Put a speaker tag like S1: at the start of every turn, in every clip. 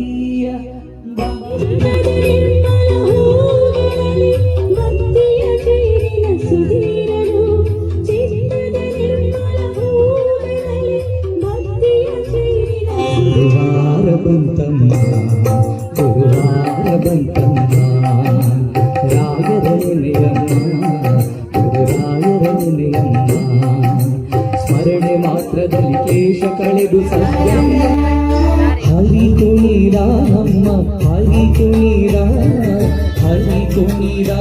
S1: ಭಕ್ತಿಯ ಗುರುವಾರ ಬಂತಮ್ಮ ಗುರುವಾರ ಬಂತಮ್ಮ ರಾಗದ ನೆನೆಯಮ್ಮ ಗುರುರಾಯರ ನೆನೆಯಮ್ಮ ಸ್ಮರಣೆ ಮಾತ್ರದಲ್ಲಿ ಕೇಶ ಕಳೆದು ಸತ್ಯ ಹರಿ ಕುಣಿದ ನಮ್ಮ ಹರಿ ಕುಣಿದ ಹರಿ ಕುಣಿದ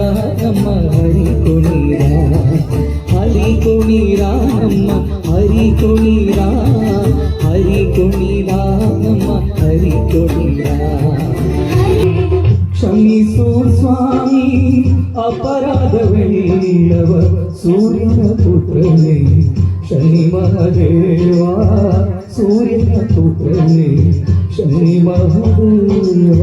S1: ನಮ್ಮ ಹರಿ ಕುಣಿದ ಹರಿ ಕುಣಿದ ನಮ್ಮ ಹರಿ ಕುಣಿದ ಹರಿ ಕುಣಿದ ನಮ್ಮ ಹರಿ ಕುಣಿದ ಕ್ಷಮಿಸು ಸ್ವಾಮಿ ಅಪರಾಧವೆಲ್ಲವ ಸೂರ್ಯನ ಪುತ್ರನೇ ಶನಿ ಮಹಾದೇವ ಸೂರ್ಯನ ಪುತ್ರನೇ ಶನಿ ಮಹಾದೇವ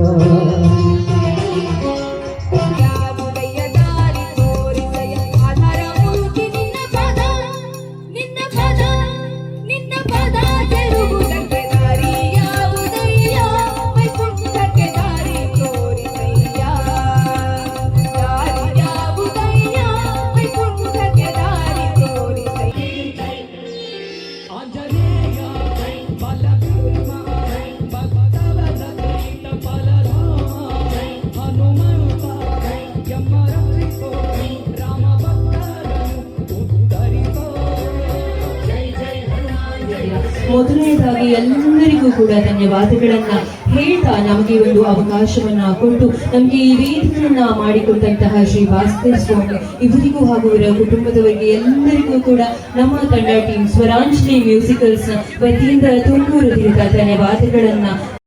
S2: ಮೊದಲನೇದಾಗಿ ಎಲ್ಲರಿಗೂ ಕೂಡ ಧನ್ಯವಾದಗಳನ್ನ ಹೇಳ್ತಾ ನಮಗೆ ಒಂದು ಅವಕಾಶವನ್ನ ಕೊಟ್ಟು ನಮಗೆ ಈ ವೇದಿಕೆಯನ್ನ ಮಾಡಿಕೊಟ್ಟಂತಹ ಶ್ರೀ ಭಾಸ್ಕರ್ ಸ್ವಾಮಿ ಇವರಿಗೂ ಹಾಗೂ ಇವರ ಕುಟುಂಬದವರಿಗೆ ಎಲ್ಲರಿಗೂ ಕೂಡ ನಮ್ಮ ತಂಡ ಟೀಮ್ ಸ್ವರಾಂಜಲಿ ಮ್ಯೂಸಿಕಲ್ಸ್ ವತಿಯಿಂದ ತುಂಬ ಹೃದಯದ ಧನ್ಯವಾದಗಳನ್ನ